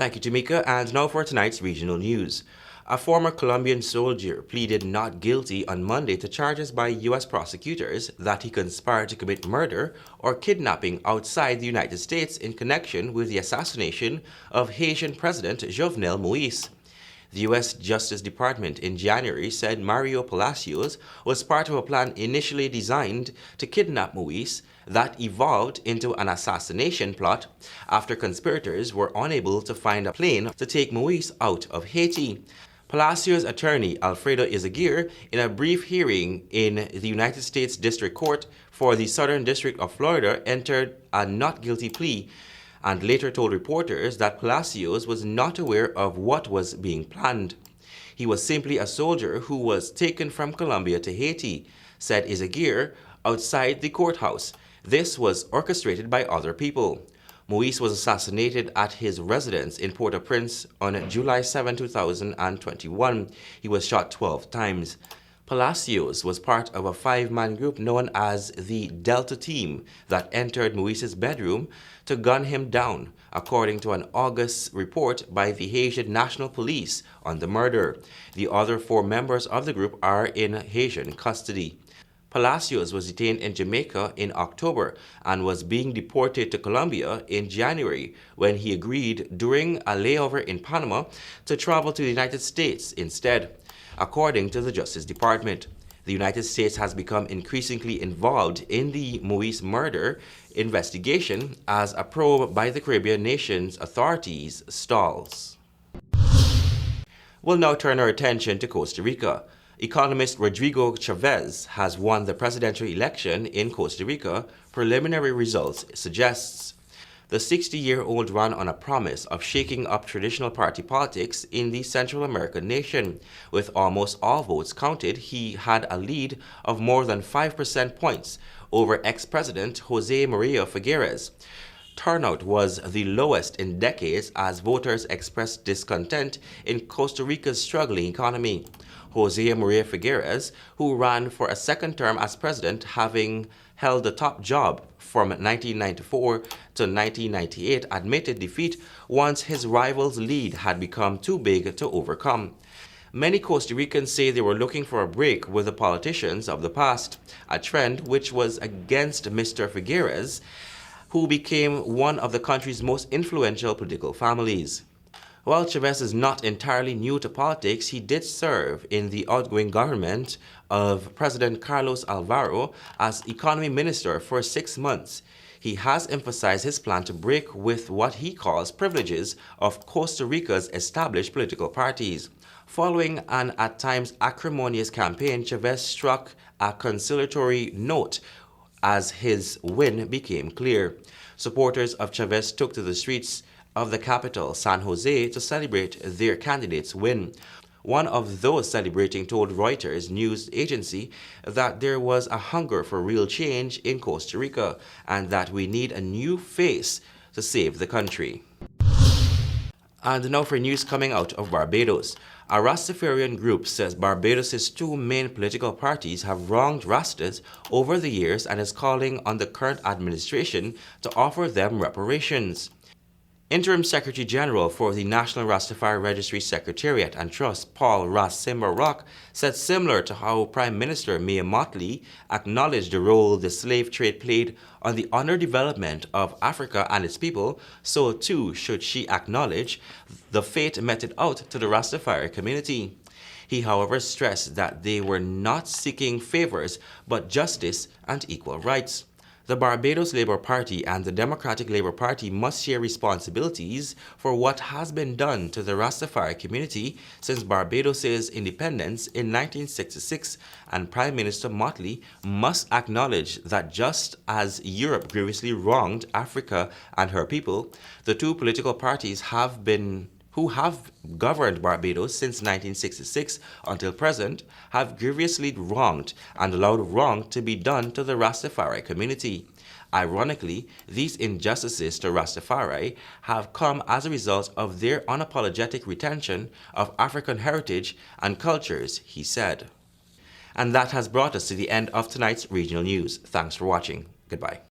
Thank you, Tamika. And now for tonight's regional news. A former Colombian soldier pleaded not guilty on Monday to charges by U.S. prosecutors that he conspired to commit murder or kidnapping outside the United States in connection with the assassination of Haitian President Jovenel Moïse. The U.S. Justice Department in January said Mario Palacios was part of a plan initially designed to kidnap Moïse that evolved into an assassination plot after conspirators were unable to find a plane to take Moïse out of Haiti. Palacios' attorney, Alfredo Izaguirre, in a brief hearing in the United States District Court for the Southern District of Florida, entered a not guilty plea and later told reporters that Palacios was not aware of what was being planned. He was simply a soldier who was taken from Colombia to Haiti, said Izaguirre outside the courthouse. This was orchestrated by other people. Moïse was assassinated at his residence in Port-au-Prince on July 7, 2021. He was shot 12 times. Palacios was part of a 5-man group known as the Delta Team that entered Moïse's bedroom to gun him down, according to an August report by the Haitian National Police on the murder. The other 4 members of the group are in Haitian custody. Palacios was detained in Jamaica in October and was being deported to Colombia in January when he agreed during a layover in Panama to travel to the United States instead, according to the Justice Department. The United States has become increasingly involved in the Moïse murder investigation as a probe by the Caribbean nations' authorities stalls. We'll now turn our attention to Costa Rica. Economist Rodrigo Chavez has won the presidential election in Costa Rica, preliminary results suggests. The 60-year-old ran on a promise of shaking up traditional party politics in the Central American nation. With almost all votes counted, he had a lead of more than 5% points over ex-president Jose Maria Figueres. Turnout was the lowest in decades as voters expressed discontent in Costa Rica's struggling economy. Jose Maria Figueres, who ran for a second term as president, having held the top job from 1994 to 1998, admitted defeat once his rival's lead had become too big to overcome. Many Costa Ricans say they were looking for a break with the politicians of the past, a trend which was against Mr. Figueres, who became one of the country's most influential political families. While Chavez is not entirely new to politics, he did serve in the outgoing government of President Carlos Alvaro as economy minister for 6 months. He has emphasized his plan to break with what he calls privileges of Costa Rica's established political parties. Following an at times acrimonious campaign, Chavez struck a conciliatory note as his win became clear. Supporters of Chavez took to the streets of the capital, San Jose, to celebrate their candidate's win. One of those celebrating told Reuters news agency that there was a hunger for real change in Costa Rica and that we need a new face to save the country. And now for news coming out of Barbados. A Rastafarian group says Barbados' 2 main political parties have wronged Rastas over the years and is calling on the current administration to offer them reparations. Interim Secretary General for the National Rastafari Registry Secretariat and Trust, Paul Ras Simba Rock, said similar to how Prime Minister Mia Mottley acknowledged the role the slave trade played on the underdevelopment of Africa and its people, so too should she acknowledge the fate meted out to the Rastafari community. He, however, stressed that they were not seeking favors but justice and equal rights. The Barbados Labour Party and the Democratic Labour Party must share responsibilities for what has been done to the Rastafari community since Barbados' independence in 1966, and Prime Minister Mottley must acknowledge that just as Europe grievously wronged Africa and her people, the 2 political parties who have governed Barbados since 1966 until present have grievously wronged and allowed wrong to be done to the Rastafari community. Ironically, these injustices to Rastafari have come as a result of their unapologetic retention of African heritage and cultures, he said. And that has brought us to the end of tonight's regional news. Thanks for watching. Goodbye.